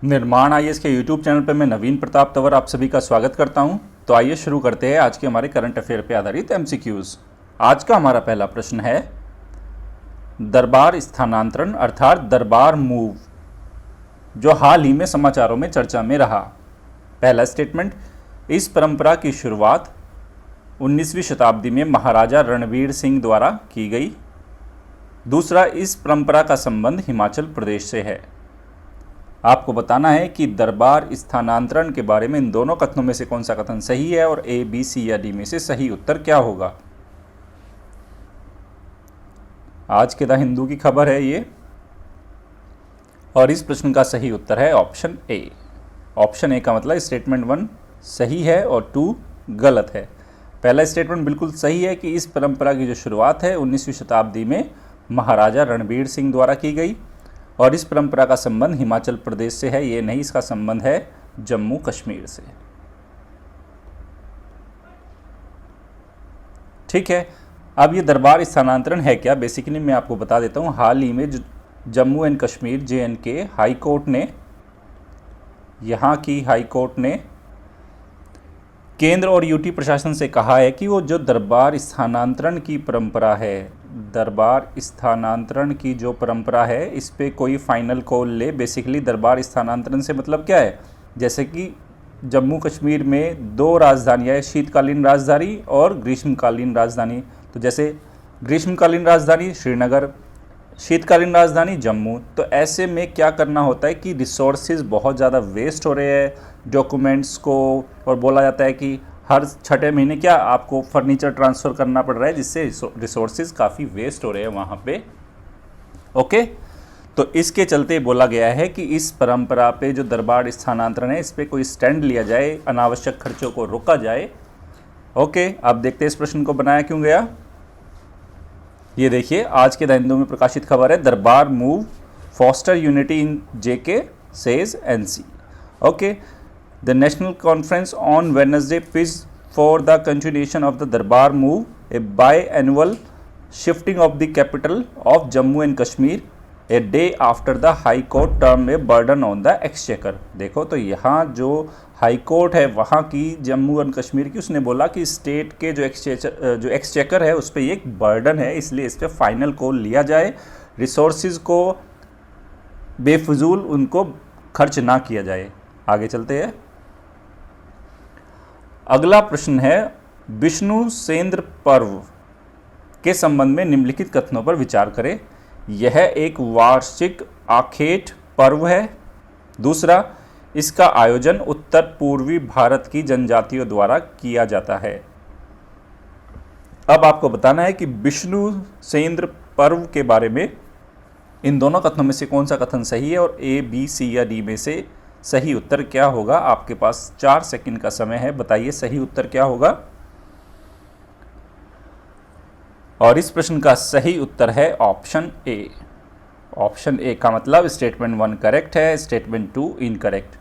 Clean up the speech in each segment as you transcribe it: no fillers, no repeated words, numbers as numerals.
निर्माण आईएएस के YouTube channel पर मैं नवीन प्रताप तंवर आप सभी का स्वागत करता हूं। तो आइए शुरू करते हैं आज के हमारे करंट अफेयर पर आधारित एमसीक्यूज। आज का हमारा पहला प्रश्न है, दरबार स्थानांतरण अर्थात दरबार मूव जो हाल ही में समाचारों में चर्चा में रहा। पहला स्टेटमेंट, इस परंपरा की शुरुआत 19वीं शताब्दी में महाराजा रणवीर सिंह द्वारा की गई। दूसरा, इस परंपरा का संबंध हिमाचल प्रदेश से है। आपको बताना है कि दरबार स्थानांतरण के बारे में इन दोनों कथनों में से कौन सा कथन सही है और ए, बी, सी या डी में से सही उत्तर क्या होगा। आज के द हिंदू की खबर है ये, और इस प्रश्न का सही उत्तर है ऑप्शन ए। ऑप्शन ए का मतलब स्टेटमेंट 1 सही है और 2 गलत है। पहला स्टेटमेंट बिल्कुल सही है कि इस परंपरा की जो शुरुआत है 19वीं शताब्दी में महाराजा रणवीर सिंह द्वारा की गई, और इस परंपरा का संबंध हिमाचल प्रदेश से है। ये नहीं, इसका संबंध है जम्मू कश्मीर से। ठीक है, अब ये दरबार स्थानांतरण है क्या, बेसिकली मैं आपको बता देता हूँ। हाल ही में Jammu and Kashmir JNK high court ने, यहाँ की हाई कोर्ट ने केंद्र और यूटी प्रशासन से कहा है कि वो जो दरबार स्थानांतरण की परंपरा है, दरबार स्थानांतरण की जो परंपरा है, इस पे कोई फाइनल कॉल ले। बेसिकली दरबार स्थानांतरण से मतलब क्या है, जैसे कि जम्मू कश्मीर में 2 राजधानियाँ, शीतकालीन राजधानी और ग्रीष्मकालीन राजधानी। तो जैसे ग्रीष्मकालीन राजधानी श्रीनगर, शीतकालीन राजधानी जम्मू। तो ऐसे में क्या करना होता है कि रिसोर्सेज बहुत ज़्यादा वेस्ट हो रहे हैं डॉक्यूमेंट्स को, और बोला जाता है कि हर 6ठे महीने क्या आपको फर्नीचर ट्रांसफ़र करना पड़ रहा है, जिससे रिसोर्सेज काफ़ी वेस्ट हो रहे हैं वहाँ पे। ओके, तो इसके चलते बोला गया है कि इस परंपरा पे जो दरबार स्थानांतरण है, इस पर कोई स्टैंड लिया जाए, अनावश्यक खर्चों को रोका जाए। ओके, अब देखते हैं इस प्रश्न को बनाया क्यों गया। ये देखिए, आज के द हिंदू में प्रकाशित खबर है, Darbar move foster unity in JK says NC। Okay, the national conference on Wednesday pitch for the continuation of the Darbar move, a biannual shifting of the capital of Jammu and Kashmir, a day after the high court term a burden on the exchequer. देखो, तो यहाँ जो high court है वहाँ की, Jammu and Kashmir की, उसने बोला कि स्टेट के जो एक्सचेकर है उस पर एक बर्डन है, इसलिए इस पर फाइनल कॉल लिया जाए, रिसोर्सेज को बेफजूल उनको खर्च ना किया जाए। आगे चलते हैं। अगला प्रश्न है, विष्णु सेंद्र पर्व के संबंध में निम्नलिखित कथनों पर विचार करें। यह एक वार्षिक आखेट पर्व है। दूसरा, इसका आयोजन उत्तर पूर्वी भारत की जनजातियों द्वारा किया जाता है। अब आपको बताना है कि विष्णु सेंद्र पर्व के बारे में इन दोनों कथनों में से कौन सा कथन सही है, और A, B, C या D में से सही उत्तर क्या होगा। आपके पास 4 सेकंड का समय है, बताइए सही उत्तर क्या होगा। और इस प्रश्न का सही उत्तर है ऑप्शन A। ऑप्शन A का मतलब स्टेटमेंट 1 करेक्ट है, स्टेटमेंट 2 इनकरेक्ट।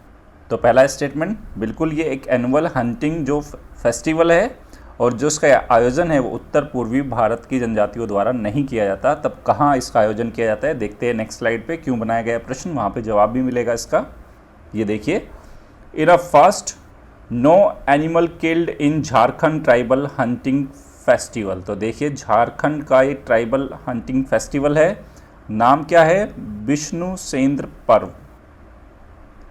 तो पहला स्टेटमेंट बिल्कुल, ये एक एनुअल हंटिंग जो फेस्टिवल है और जो इसका आयोजन है वो उत्तर पूर्वी भारत की जनजातियों द्वारा नहीं किया जाता। तब कहाँ इसका आयोजन किया जाता है, देखते हैं नेक्स्ट स्लाइड पे क्यों बनाया गया प्रश्न, वहाँ पे जवाब भी मिलेगा इसका। ये देखिए, in a first no animal killed in Jharkhand tribal hunting festival. तो देखिए, झारखंड का एक ट्राइबल हंटिंग फेस्टिवल है, नाम क्या है, विष्णु सेंद्र पर्व।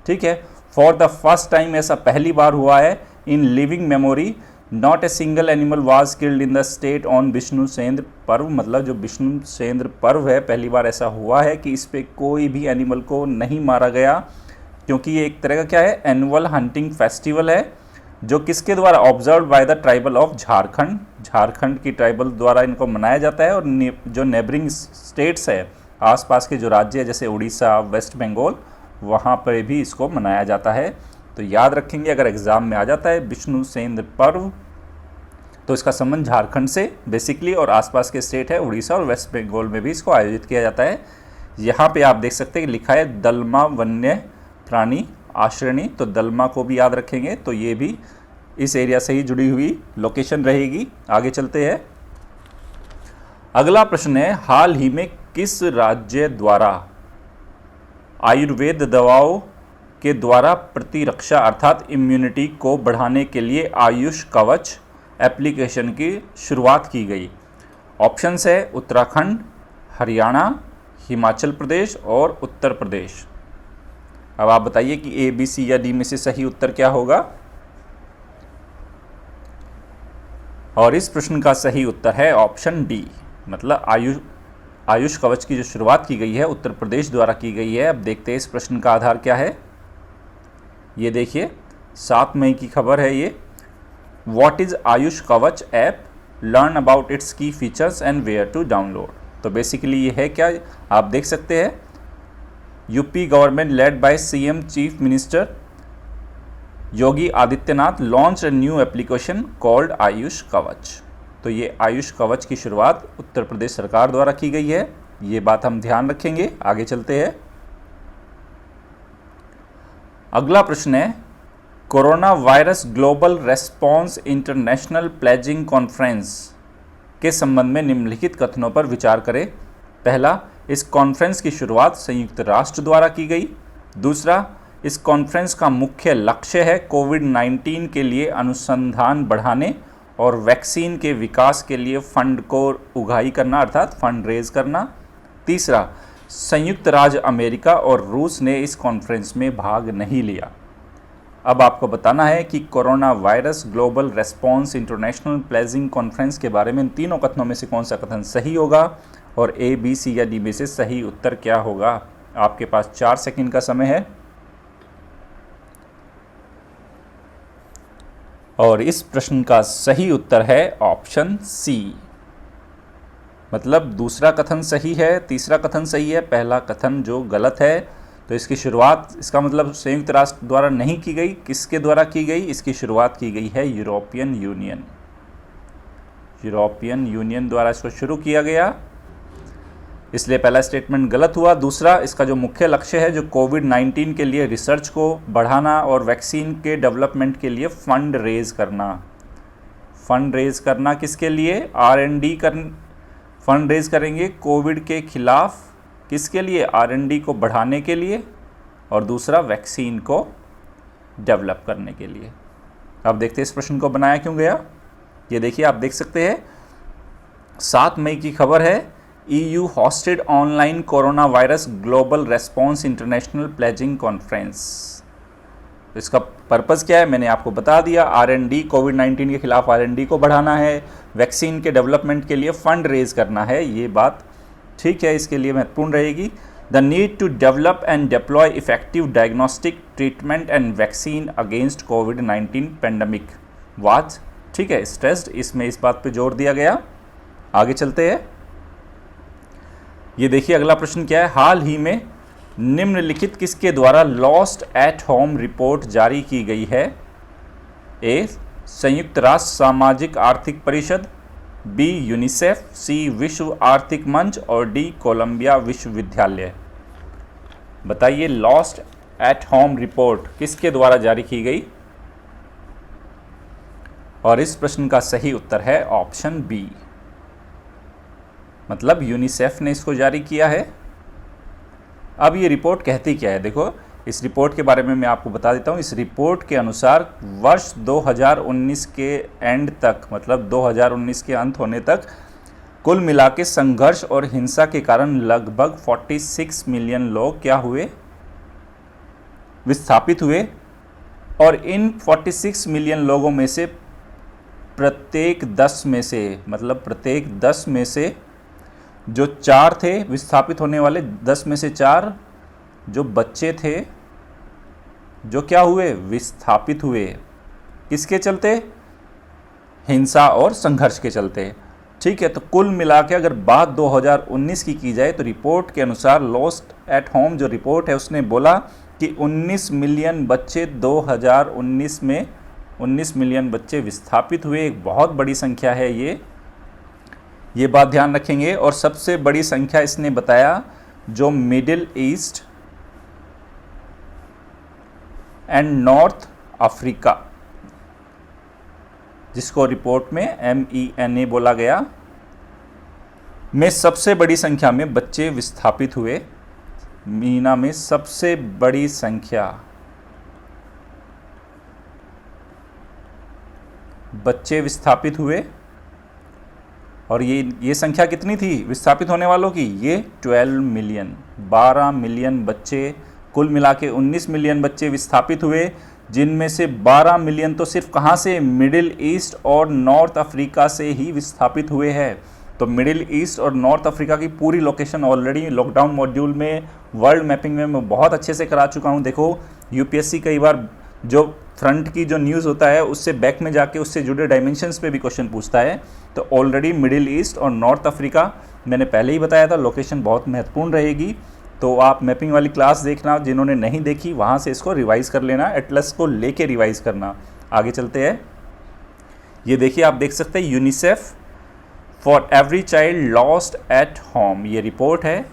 ठीक है, फॉर द फर्स्ट टाइम, ऐसा पहली बार हुआ है, in living memory not a single animal was killed in the state on Vishnu Sendra Parv. मतलब जो विष्णु सेंद्र पर्व है, पहली बार ऐसा हुआ है कि इस पे कोई भी एनिमल को नहीं मारा गया, क्योंकि ये एक तरह का क्या है, एनुअल हंटिंग फेस्टिवल है, जो किसके द्वारा, observe by the tribal of Jharkhand, Jharkhand की ट्राइबल द्वारा इनको मनाया जाता है। और जो नेबरिंग स्टेट्स है, आसपास के जो राज्य है जैसे उड़ीसा, वेस्ट बंगाल, वहाँ पर भी इसको मनाया जाता है। तो याद रखेंगे, अगर एग्जाम में आ जाता है विष्णु सेंद्र पर्व, तो इसका संबंध झारखंड से बेसिकली, और आसपास के स्टेट है उड़ीसा और वेस्ट बंगाल में भी इसको आयोजित किया जाता है। यहाँ पे आप देख सकते हैं कि लिखा है दलमा वन्य प्राणी आश्रयणी, तो दलमा को भी याद रखेंगे, तो ये भी इस एरिया से ही जुड़ी हुई लोकेशन रहेगी। आगे चलते हैं। अगला प्रश्न है, हाल ही में किस राज्य द्वारा आयुर्वेद दवाओं के द्वारा प्रतिरक्षा अर्थात इम्यूनिटी को बढ़ाने के लिए आयुष कवच एप्लीकेशन की शुरुआत की गई? ऑप्शंस है उत्तराखंड, हरियाणा, हिमाचल प्रदेश और उत्तर प्रदेश। अब आप बताइए कि ए, बी, सी या डी में से सही उत्तर क्या होगा? और इस प्रश्न का सही उत्तर है ऑप्शन डी, मतलब आयुष कवच की जो शुरुआत की गई है उत्तर प्रदेश द्वारा की गई है। अब देखते हैं इस प्रश्न का आधार क्या है। ये देखिए 7 मई की खबर है ये। What is Ayush Kavach app, learn about its key features and where to download. तो बेसिकली ये है क्या, आप देख सकते हैं UP government led by CM chief minister Yogi Adityanath launch a new application called Ayush Kavach. तो ये आयुष कवच की शुरुआत उत्तर प्रदेश सरकार द्वारा की गई है, ये बात हम ध्यान रखेंगे। आगे चलते हैं। अगला प्रश्न है corona virus global response international pledging conference के संबंध में निम्नलिखित कथनों पर विचार करें। पहला, इस कॉन्फ्रेंस की शुरुआत संयुक्त राष्ट्र द्वारा की गई। दूसरा, इस कॉन्फ्रेंस का मुख्य लक्ष्य है कोविड-19 के लिए अनुसंधान बढ़ाने और वैक्सीन के विकास के लिए फंड को उगाही करना अर्थात फंड रेज करना। तीसरा, संयुक्त राज्य अमेरिका और रूस ने इस कॉन्फ्रेंस में भाग नहीं लिया। अब आपको बताना है कि corona virus global response international pledging conference के बारे में इन तीनों कथनों में से कौन सा कथन सही होगा और ए, बी, सी या डी में से सही उत्तर क्या होगा। आपके पास 4 सेकंड का समय है और इस प्रश्न का सही उत्तर है ऑप्शन सी, मतलब दूसरा कथन सही है, तीसरा कथन सही है, पहला कथन जो गलत है। तो इसकी शुरुआत, इसका मतलब संयुक्त राष्ट्र द्वारा नहीं की गई, किसके द्वारा की गई? इसकी शुरुआत की गई है यूरोपियन यूनियन। यूरोपियन यूनियन द्वारा इसको शुरू किया गया, इसलिए पहला स्टेटमेंट गलत हुआ। दूसरा, इसका जो मुख्य लक्ष्य है जो कोविड-19 के लिए रिसर्च को बढ़ाना और वैक्सीन के डेवलपमेंट के लिए फंड रेज करना। फंड रेज करना किसके लिए? R&D फंड रेज करेंगे कोविड के खिलाफ, किसके लिए? R&D को बढ़ाने के लिए, और दूसरा वैक्सीन को डेवलप करने के लिए। अब देखते हैं इस प्रश्न को बनाया क्यों गया। ये देखिए आप देख सकते हैं 7 मई की खबर है। EU hosted online coronavirus global response international pledging conference। इसका पर्पज़ क्या है मैंने आपको बता दिया। R&D, कोविड-19 के खिलाफ R&D को बढ़ाना है, वैक्सीन के डेवलपमेंट के लिए फंड रेज करना है, ये बात ठीक है, इसके लिए महत्वपूर्ण रहेगी। The need to develop and deploy effective diagnostic treatment and vaccine against कोविड-19 पेंडेमिक वाज, ठीक है, स्ट्रेस्ड, इसमें इस बात पे जोर दिया गया। आगे चलते हैं। ये देखिए अगला प्रश्न क्या है। हाल ही में निम्नलिखित किसके द्वारा लॉस्ट एट होम रिपोर्ट जारी की गई है? ए, संयुक्त राष्ट्र सामाजिक आर्थिक परिषद, बी, यूनिसेफ, सी, विश्व आर्थिक मंच और डी, कोलंबिया विश्वविद्यालय। बताइए लॉस्ट एट होम रिपोर्ट किसके द्वारा जारी की गई? और इस प्रश्न का सही उत्तर है ऑप्शन बी, मतलब यूनिसेफ ने इसको जारी किया है। अब ये रिपोर्ट कहती क्या है? देखो इस रिपोर्ट के बारे में मैं आपको बता देता हूँ। इस रिपोर्ट के अनुसार वर्ष 2019 के एंड तक, मतलब 2019 के अंत होने तक कुल मिला के संघर्ष और हिंसा के कारण लगभग 46 मिलियन लोग क्या हुए? विस्थापित हुए। और इन 46 मिलियन लोगों में से प्रत्येक 10 में से, मतलब प्रत्येक 10 में से जो 4 थे विस्थापित होने वाले, 10 में से 4 जो बच्चे थे जो क्या हुए? विस्थापित हुए। किसके चलते? हिंसा और संघर्ष के चलते, ठीक है। तो कुल मिला के अगर बात 2019 की जाए तो रिपोर्ट के अनुसार लॉस्ट एट होम जो रिपोर्ट है उसने बोला कि 19 मिलियन बच्चे 2019 में 19 मिलियन बच्चे विस्थापित हुए। एक बहुत बड़ी संख्या है ये बात ध्यान रखेंगे। और सबसे बड़ी संख्या इसने बताया जो middle east and north Africa, जिसको रिपोर्ट में MENA बोला गया, में सबसे बड़ी संख्या में बच्चे विस्थापित हुए। मीना में सबसे बड़ी संख्या बच्चे विस्थापित हुए, और ये संख्या कितनी थी विस्थापित होने वालों की, ये 12 मिलियन, 12 मिलियन बच्चे, कुल मिला के 19 मिलियन बच्चे विस्थापित हुए, जिनमें से 12 मिलियन तो सिर्फ कहाँ से, मिडिल ईस्ट और नॉर्थ अफ्रीका से ही विस्थापित हुए हैं। तो मिडिल ईस्ट और नॉर्थ अफ्रीका की पूरी लोकेशन ऑलरेडी लॉकडाउन मॉड्यूल में वर्ल्ड मैपिंग में मैं बहुत अच्छे से करा चुका हूँ। देखो यूपीएससी कई बार जो फ्रंट की जो न्यूज़ होता है उससे बैक में जाके उससे जुड़े डायमेंशंस पे भी क्वेश्चन पूछता है। तो ऑलरेडी मिडिल ईस्ट और नॉर्थ अफ्रीका मैंने पहले ही बताया था, लोकेशन बहुत महत्वपूर्ण रहेगी। तो आप मैपिंग वाली क्लास देखना, जिन्होंने नहीं देखी वहाँ से इसको रिवाइज़ कर लेना, एटलस को लेके रिवाइज़ करना। आगे चलते हैं। ये देखिए आप देख सकते हैं UNICEF for every child lost at home, ये रिपोर्ट है।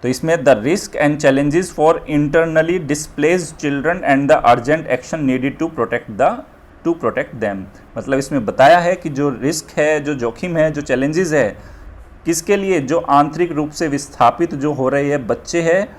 तो इसमें the risk and challenges for internally displaced children and the urgent action needed to protect them, मतलब इसमें बताया है कि जो रिस्क है, जो जोखिम है, जो चैलेंजेस है, किसके लिए, जो आंतरिक रूप से विस्थापित जो हो रहे हैं बच्चे हैं,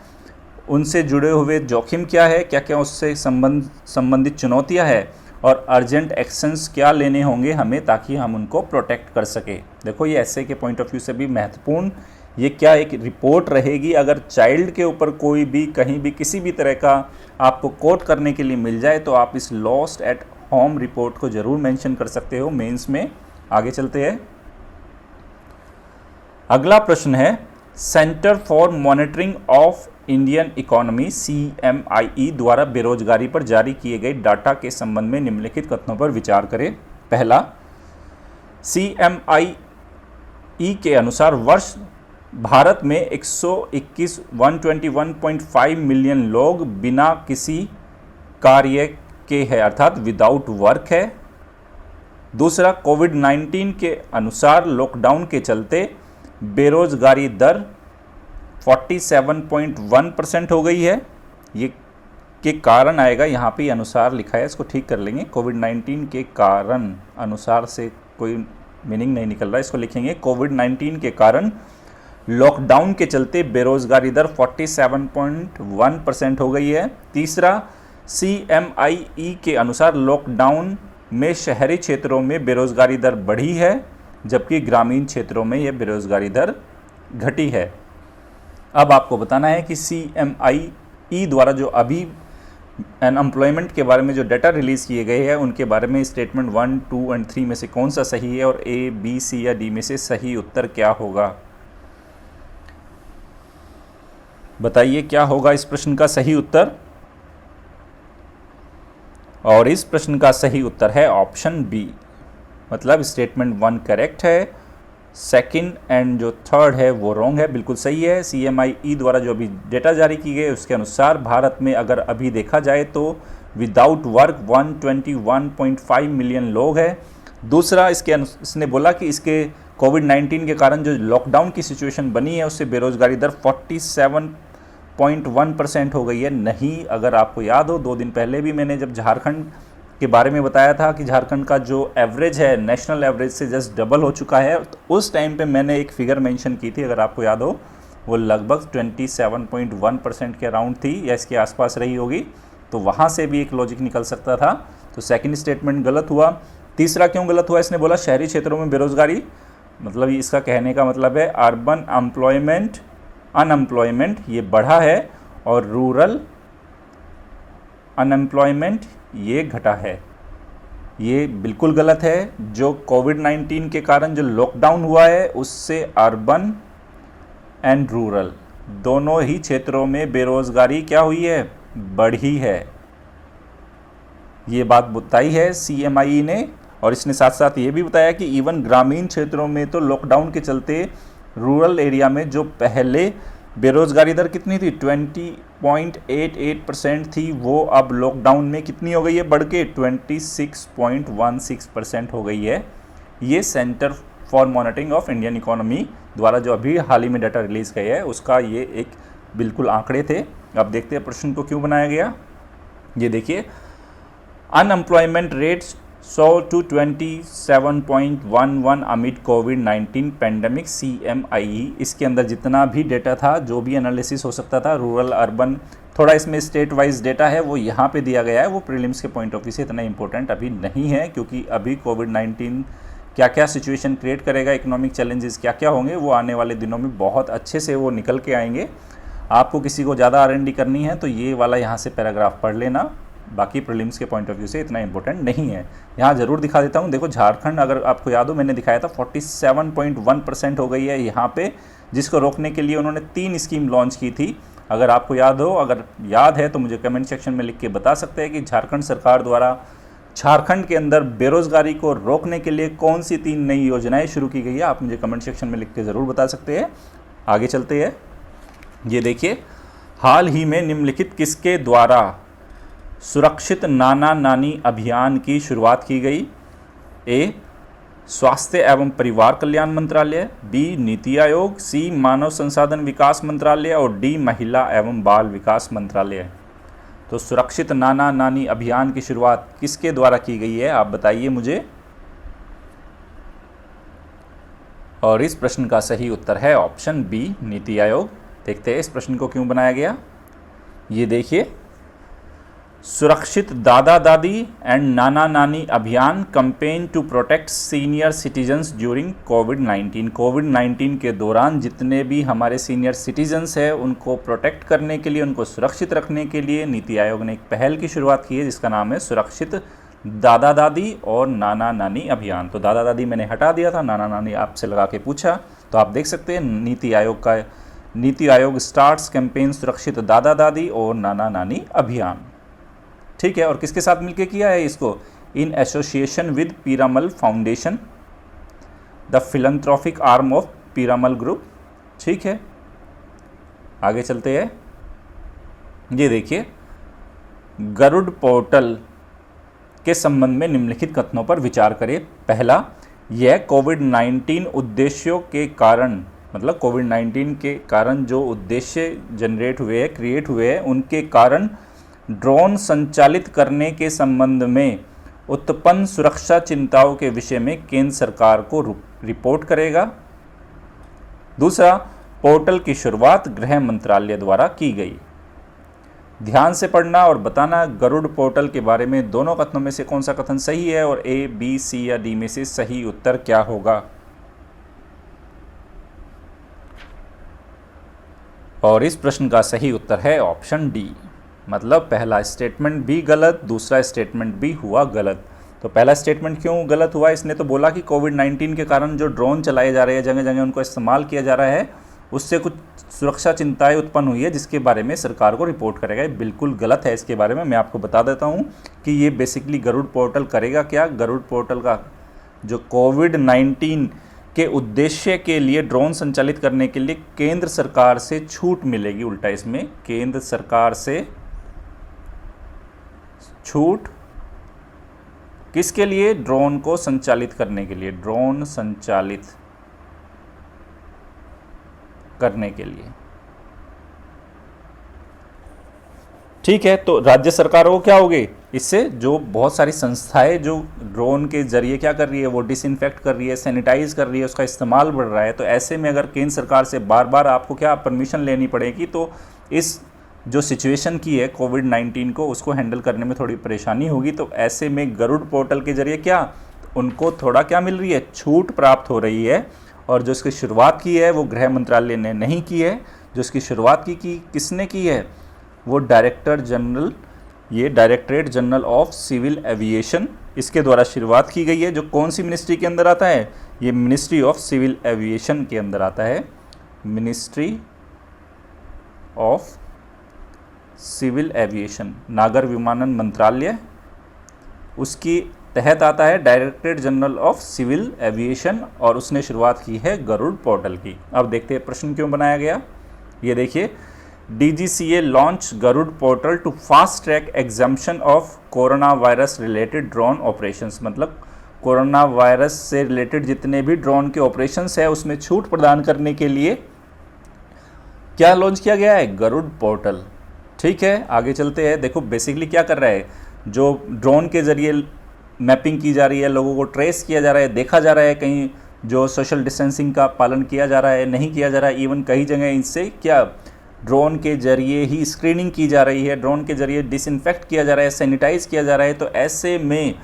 उनसे जुड़े हुए जोखिम क्या है, क्या क्या उससे संबंधित चुनौतियां हैं, और अर्जेंट एक्शंस क्या लेने होंगे हमें ताकि हम उनको प्रोटेक्ट कर सके। देखो ये एसए के पॉइंट ऑफ व्यू से भी महत्वपूर्ण ये क्या एक रिपोर्ट रहेगी। अगर चाइल्ड के ऊपर कोई भी कहीं भी किसी भी तरह का आपको कोट करने के लिए मिल जाए तो आप इस लॉस्ट एट होम रिपोर्ट को ज़रूर मेंशन कर सकते हो मेंस में। आगे चलते हैं। अगला प्रश्न है, centre for monitoring of Indian economy CMIE द्वारा बेरोजगारी पर जारी किए गए डाटा के संबंध में निम्नलिखित कथनों पर विचार करें। पहला, CMIE के अनुसार वर्ष भारत में 121.5 मिलियन लोग बिना किसी कार्य के है, अर्थात विदाउट वर्क है। दूसरा, कोविड-19 के अनुसार लॉकडाउन के चलते बेरोजगारी दर 47.1% हो गई है। ये के कारण आएगा, यहाँ पे अनुसार लिखा है, इसको ठीक कर लेंगे। कोविड-19 के कारण, अनुसार से कोई मीनिंग नहीं निकल रहा, इसको लिखेंगे कोविड-19 के कारण लॉकडाउन के चलते बेरोजगारी दर 47.1% हो गई है। तीसरा, CMIE के अनुसार लॉकडाउन में शहरी क्षेत्रों में बेरोजगारी दर बढ़ी है, जबकि ग्रामीण क्षेत्रों में यह बेरोजगारी दर घटी है। अब आपको बताना है कि CMIE द्वारा जो अभी अनएम्प्लॉयमेंट के बारे में जो डाटा रिलीज़ किए गए हैं उनके बारे में स्टेटमेंट 1, 2 और 3 में से कौन सा सही है, और A, B, C या D में से सही उत्तर क्या होगा। बताइए क्या होगा इस प्रश्न का सही उत्तर। और इस प्रश्न का सही उत्तर है ऑप्शन बी, मतलब स्टेटमेंट 1 करेक्ट है, सेकंड एंड जो थर्ड है वो रॉन्ग है, बिल्कुल सही है। CMIE द्वारा जो अभी डेटा जारी की गई उसके अनुसार भारत में अगर अभी देखा जाए तो विदाउट वर्क 121.5 मिलियन लोग हैं। दूसरा, इसने बोला कि इसके कोविड-19 के कारण जो लॉकडाउन की सिचुएशन बनी है उससे बेरोजगारी दर 47.1% हो गई है। नहीं, अगर आपको याद हो 2 दिन पहले भी मैंने जब झारखंड के बारे में बताया था कि झारखंड का जो एवरेज है नेशनल एवरेज से जस्ट डबल हो चुका है, तो उस टाइम पे मैंने एक फिगर मेंशन की थी, अगर आपको याद हो, वो लगभग 27.1% के अराउंड थी या इसके आसपास रही होगी। तो वहाँ से भी एक लॉजिक निकल सकता था। तो सेकंड स्टेटमेंट गलत हुआ। तीसरा क्यों गलत हुआ, इसने बोला शहरी क्षेत्रों में बेरोजगारी, मतलब इसका कहने का मतलब है अर्बन अनएम्प्लॉयमेंट ये बढ़ा है और रूरल अनएम्प्लॉयमेंट ये घटा है। ये बिल्कुल गलत है। जो कोविड-19 के कारण जो लॉकडाउन हुआ है उससे अर्बन एंड रूरल दोनों ही क्षेत्रों में बेरोजगारी क्या हुई है, बढ़ी है। ये बात बताई है CMIE ने, और इसने साथ साथ ये भी बताया कि इवन ग्रामीण क्षेत्रों में तो लॉकडाउन के चलते रूरल एरिया में जो पहले बेरोजगारी दर कितनी थी 20.88% थी, वो अब लॉकडाउन में कितनी हो गई है, बढ़ के 26.16% हो गई है। ये centre for monitoring of Indian economy द्वारा जो अभी हाल ही में डाटा रिलीज़ किया है उसका ये एक बिल्कुल आंकड़े थे। अब देखते हैं प्रश्न को क्यों बनाया गया। ये देखिए, unemployment rate 100 to 27.11 amid covid pandemic CMIE। इसके अंदर जितना भी डेटा था, जो भी एनालिसिस हो सकता था, रूरल अर्बन, थोड़ा इसमें स्टेट वाइज डेटा है वो यहाँ पे दिया गया है। वो प्रीलिम्स के पॉइंट ऑफ व्यू से इतना इंपॉर्टेंट अभी नहीं है, क्योंकि अभी कोविड-19 क्या क्या सिचुएशन क्रिएट करेगा, इकोनॉमिक चैलेंजेस क्या क्या होंगे, वो आने वाले दिनों में बहुत अच्छे से वो निकल के आएंगे। आपको किसी को ज़्यादा R&D करनी है तो ये वाला यहाँ से पैराग्राफ पढ़ लेना, बाकी प्रीलिम्स के पॉइंट ऑफ व्यू से इतना इंपॉर्टेंट नहीं है। यहाँ ज़रूर दिखा देता हूँ, देखो झारखंड, अगर आपको याद हो मैंने दिखाया था 47.1% हो गई है यहाँ पे, जिसको रोकने के लिए उन्होंने 3 स्कीम लॉन्च की थी। अगर आपको याद हो, अगर याद है तो मुझे कमेंट सेक्शन में लिख के बता सकते हैं कि झारखंड सरकार द्वारा झारखंड के अंदर बेरोजगारी को रोकने के लिए कौन सी 3 नई योजनाएं शुरू की गई है। आप मुझे कमेंट सेक्शन में लिख के ज़रूर बता सकते हैं। आगे चलते हैं, ये देखिए, हाल ही में निम्नलिखित किसके द्वारा सुरक्षित नाना नानी अभियान की शुरुआत की गई? ए, स्वास्थ्य एवं परिवार कल्याण मंत्रालय, बी, नीति आयोग, सी, मानव संसाधन विकास मंत्रालय और डी, महिला एवं बाल विकास मंत्रालय। तो सुरक्षित नाना नानी अभियान की शुरुआत किसके द्वारा की गई है, आप बताइए मुझे। और इस प्रश्न का सही उत्तर है ऑप्शन बी, नीति आयोग। देखते हैं इस प्रश्न को क्यों बनाया गया। ये देखिए, सुरक्षित दादा दादी and Nana Nani Abhiyan campaign to protect senior citizens during कोविड-19। कोविड-19 के दौरान जितने भी हमारे सीनियर सिटीजन्स हैं उनको प्रोटेक्ट करने के लिए, उनको सुरक्षित रखने के लिए नीति आयोग ने एक पहल की शुरुआत की है, जिसका नाम है सुरक्षित दादा दादी और नाना नानी अभियान। तो दादा दादी मैंने हटा दिया था, नाना नानी आपसे लगा के पूछा, तो आप देख सकते हैं नीति आयोग स्टार्ट्स कैंपेन सुरक्षित दादा दादी और नाना नानी अभियान। ठीक है, और किसके साथ मिलकर किया है इसको? In association with Piramal foundation, the philanthropic arm of Piramal group. ठीक है, आगे चलते हैं। ये देखिए, गरुड़ पोर्टल के संबंध में निम्नलिखित कथनों पर विचार करें। पहला, यह कोविड-19 उद्देश्यों के कारण, मतलब कोविड-19 के कारण जो उद्देश्य जनरेट हुए हैं, क्रिएट हुए हैं, उनके कारण ड्रोन संचालित करने के संबंध में उत्पन्न सुरक्षा चिंताओं के विषय में केंद्र सरकार को रिपोर्ट करेगा। दूसरा, पोर्टल की शुरुआत गृह मंत्रालय द्वारा की गई। ध्यान से पढ़ना और बताना गरुड़ पोर्टल के बारे में दोनों कथनों में से कौन सा कथन सही है और ए, बी, सी या डी में से सही उत्तर क्या होगा। और इस प्रश्न का सही उत्तर है ऑप्शन डी, मतलब पहला स्टेटमेंट भी गलत, दूसरा स्टेटमेंट भी हुआ गलत। तो पहला स्टेटमेंट क्यों गलत हुआ? इसने तो बोला कि कोविड-19 के कारण जो ड्रोन चलाए जा रहे हैं, जगह जगह उनको इस्तेमाल किया जा रहा है, उससे कुछ सुरक्षा चिंताएं उत्पन्न हुई है, जिसके बारे में सरकार को रिपोर्ट करेगा। ये बिल्कुल गलत है। इसके बारे में मैं आपको बता देता हूँ कि ये बेसिकली गरुड़ पोर्टल करेगा क्या। गरुड़ पोर्टल का जो कोविड-19 के उद्देश्य के लिए ड्रोन संचालित करने के लिए केंद्र सरकार से छूट मिलेगी। उल्टा इसमें केंद्र सरकार से छूट किसके लिए? ड्रोन को संचालित करने के लिए, ड्रोन संचालित करने के लिए। ठीक है, तो राज्य सरकारों को क्या होगे इससे? जो बहुत सारी संस्थाएं जो ड्रोन के जरिए क्या कर रही है, वो डिसइंफेक्ट कर रही है, सैनिटाइज कर रही है, उसका इस्तेमाल बढ़ रहा है। तो ऐसे में अगर केंद्र सरकार से बार बार आपको क्या परमिशन लेनी पड़ेगी, तो इस जो सिचुएशन की है कोविड-19 को, उसको हैंडल करने में थोड़ी परेशानी होगी। तो ऐसे में गरुड़ पोर्टल के जरिए क्या उनको थोड़ा क्या मिल रही है, छूट प्राप्त हो रही है। और जो इसकी शुरुआत की है वो गृह मंत्रालय ने नहीं की है। जो इसकी शुरुआत की किसने की है? वो directorate general of civil aviation, इसके द्वारा शुरुआत की गई है। जो कौन सी मिनिस्ट्री के अंदर आता है? ये मिनिस्ट्री ऑफ सिविल एविएशन के अंदर आता है। मिनिस्ट्री ऑफ सिविल एविएशन, नागर विमानन मंत्रालय, उसकी तहत आता है directorate general of civil aviation, और उसने शुरुआत की है गरुड़ पोर्टल की। अब देखते हैं प्रश्न क्यों बनाया गया। ये देखिए, DGCA launch Garud portal to fast track exemption of corona virus related drone operations, मतलब कोरोना वायरस से रिलेटेड जितने भी ड्रोन के ऑपरेशंस है उसमें छूट प्रदान करने के लिए क्या लॉन्च किया गया है? गरुड़ पोर्टल। ठीक है, आगे चलते हैं। देखो बेसिकली क्या कर रहा है, जो ड्रोन के जरिए मैपिंग की जा रही है, लोगों को ट्रेस किया जा रहा है, देखा जा रहा है कहीं जो सोशल डिस्टेंसिंग का पालन किया जा रहा है, नहीं किया जा रहा है। इवन कई जगह इनसे क्या ड्रोन के जरिए ही स्क्रीनिंग की जा रही है, ड्रोन के जरिए डिसइंफेक्ट किया जा रहा है, सैनिटाइज किया जा रहा है। तो ऐसे में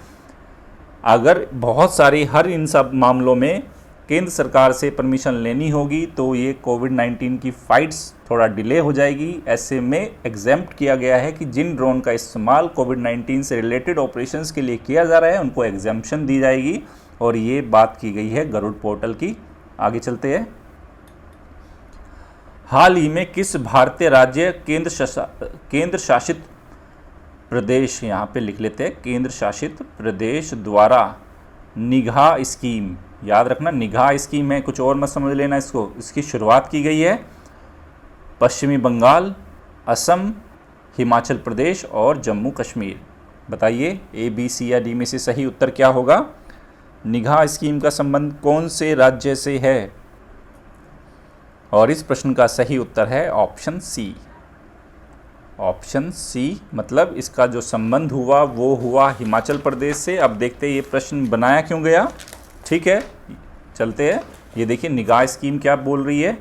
अगर बहुत सारी हर इन सब मामलों में केंद्र सरकार से परमिशन लेनी होगी तो ये कोविड-19 की फाइट्स थोड़ा डिले हो जाएगी। ऐसे में एग्जेम्प्ट किया गया है कि जिन ड्रोन का इस्तेमाल कोविड-19 से रिलेटेड ऑपरेशंस के लिए किया जा रहा है उनको एग्जेम्पशन दी जाएगी, और ये बात की गई है गरुड़ पोर्टल की। आगे चलते हैं। हाल ही में किस भारतीय राज्य केंद्र शासित प्रदेश, यहाँ पे लिख लेते हैं, केंद्र शासित प्रदेश द्वारा निगाह स्कीम, याद रखना निगाह स्कीम है, कुछ और मत समझ लेना इसको, इसकी शुरुआत की गई है। पश्चिमी बंगाल, असम, हिमाचल प्रदेश और जम्मू कश्मीर। बताइए ए, बी, सी या डी में से सही उत्तर क्या होगा? निगाह स्कीम का संबंध कौन से राज्य से है? और इस प्रश्न का सही उत्तर है ऑप्शन सी। ऑप्शन सी, मतलब इसका जो संबंध हुआ वो हुआ हिमाचल प्रदेश से। अब देखते हैं ये प्रश्न बनाया क्यों गया। ठीक है, चलते हैं। ये देखिए निगाह स्कीम क्या बोल रही है।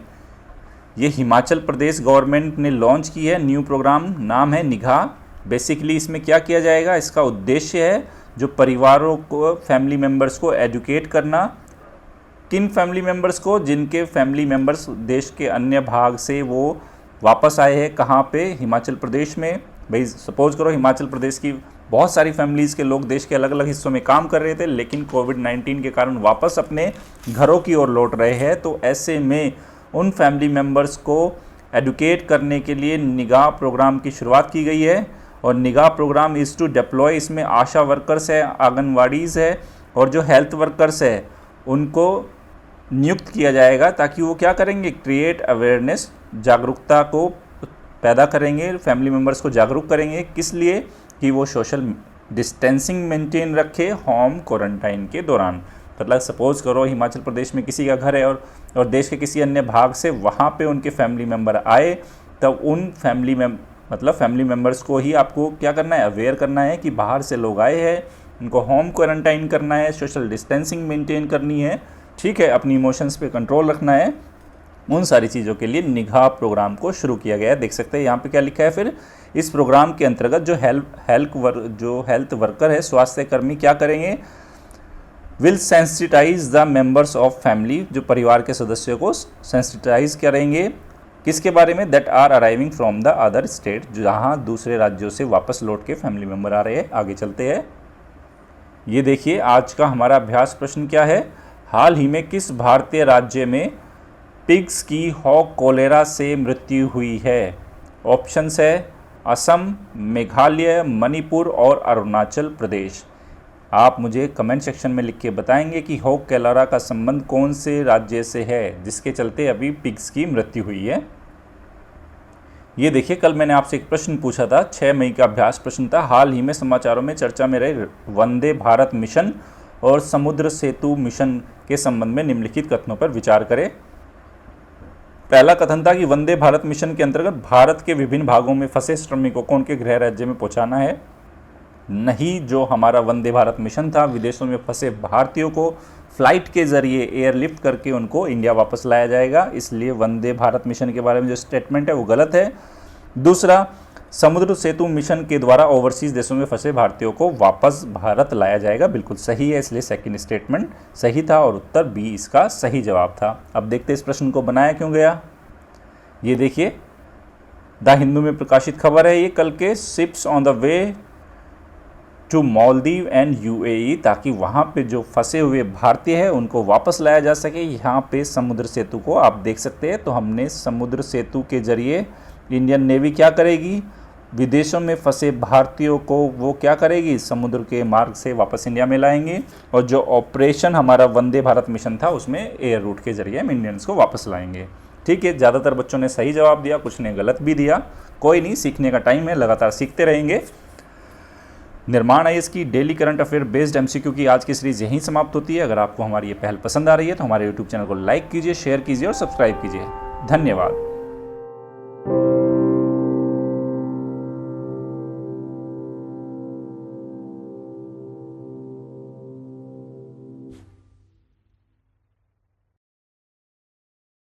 ये हिमाचल प्रदेश गवर्नमेंट ने लॉन्च की है, न्यू प्रोग्राम, नाम है निगाह। बेसिकली इसमें क्या किया जाएगा, इसका उद्देश्य है जो परिवारों को, फैमिली मेम्बर्स को एजुकेट करना। किन फैमिली मेम्बर्स को? जिनके फैमिली मेम्बर्स देश के अन्य भाग से वो वापस आए हैं। कहाँ पे? हिमाचल प्रदेश में। भाई सपोज करो हिमाचल प्रदेश की बहुत सारी फैमिलीज़ के लोग देश के अलग अलग हिस्सों में काम कर रहे थे, लेकिन कोविड-19 के कारण वापस अपने घरों की ओर लौट रहे हैं। तो ऐसे में उन फैमिली मेम्बर्स को एडुकेट करने के लिए निगाह प्रोग्राम की शुरुआत की गई है। और निगाह प्रोग्राम इज़ टू डिप्लॉय, इसमें आशा वर्कर्स है, आंगनवाड़ीज़ है और जो हेल्थ वर्कर्स है उनको नियुक्त किया जाएगा, ताकि वो क्या करेंगे, क्रिएट अवेयरनेस, जागरूकता को पैदा करेंगे, फैमिली मेम्बर्स को जागरूक करेंगे। किस लिए? कि वो सोशल डिस्टेंसिंग मेंटेन रखे होम क्वारंटाइन के दौरान। मतलब सपोज करो हिमाचल प्रदेश में किसी का घर है और देश के किसी अन्य भाग से वहाँ पे उनके फैमिली मेम्बर आए, तब उन फैमिली मेम्बर्स को ही आपको क्या करना है, अवेयर करना है कि बाहर से लोग आए हैं, उनको होम क्वारंटाइन करना है, सोशल डिस्टेंसिंग मेंटेन करनी है। ठीक है, अपनी इमोशंस पे कंट्रोल रखना है। उन सारी चीज़ों के लिए निगाह प्रोग्राम को शुरू किया गया है। देख सकते हैं यहाँ पे क्या लिखा है। फिर इस प्रोग्राम के अंतर्गत जो हेल्थ वर्कर है, स्वास्थ्य कर्मी क्या करेंगे, will sensitise the members of family, जो परिवार के सदस्यों को सेंसिटाइज करेंगे। किसके बारे में? That are arriving from the other state, जहाँ दूसरे राज्यों से वापस लौट के फैमिली मेम्बर आ रहे हैं। आगे चलते हैं। ये देखिए आज का हमारा अभ्यास प्रश्न क्या है। हाल ही में किस भारतीय राज्य में पिग्स की हॉक कोलेरा से मृत्यु हुई है? ऑप्शंस है असम, मेघालय, मणिपुर और अरुणाचल प्रदेश। आप मुझे कमेंट सेक्शन में लिख के बताएंगे कि हॉक कोलेरा का संबंध कौन से राज्य से है जिसके चलते अभी पिग्स की मृत्यु हुई है। ये देखिए कल मैंने आपसे एक प्रश्न पूछा था, 6 मई का अभ्यास प्रश्न था। हाल ही में समाचारों में चर्चा में रहे वंदे भारत मिशन और समुद्र सेतु मिशन के संबंध में निम्नलिखित कथनों पर विचार करें। पहला कथन था कि वंदे भारत मिशन के अंतर्गत भारत के विभिन्न भागों में फंसे श्रमिकों को उनके गृह राज्य में पहुंचाना है। नहीं, जो हमारा वंदे भारत मिशन था, विदेशों में फंसे भारतीयों को फ्लाइट के जरिए एयरलिफ्ट करके उनको इंडिया वापस लाया जाएगा। इसलिए वंदे भारत मिशन के बारे में जो स्टेटमेंट है वो गलत है। दूसरा, समुद्र सेतु मिशन के द्वारा ओवरसीज देशों में फंसे भारतीयों को वापस भारत लाया जाएगा, बिल्कुल सही है। इसलिए सेकंड स्टेटमेंट सही था और उत्तर बी इसका सही जवाब था। अब देखते इस प्रश्न को बनाया क्यों गया। ये देखिए द हिंदू में प्रकाशित खबर है ये कल के, ships on the way to Maldives and UAE, ताकि वहाँ पे जो फंसे हुए भारतीय हैं उनको वापस लाया जा सके। यहाँ पे समुद्र सेतु को आप देख सकते हैं। तो हमने समुद्र सेतु के जरिए इंडियन नेवी क्या करेगी, विदेशों में फंसे भारतीयों को वो क्या करेगी, समुद्र के मार्ग से वापस इंडिया में लाएंगे। और जो ऑपरेशन हमारा वंदे भारत मिशन था उसमें एयर रूट के जरिए हम इंडियंस को वापस लाएंगे। ठीक है, ज़्यादातर बच्चों ने सही जवाब दिया, कुछ ने गलत भी दिया। कोई नहीं, सीखने का टाइम है, लगातार सीखते रहेंगे। निर्माण आईएएस की daily current affair based MCQ की आज की सीरीज यहीं समाप्त होती है। अगर आपको हमारी ये पहल पसंद आ रही है तो हमारे यूट्यूब चैनल को लाइक कीजिए, शेयर कीजिए और सब्सक्राइब कीजिए। धन्यवाद।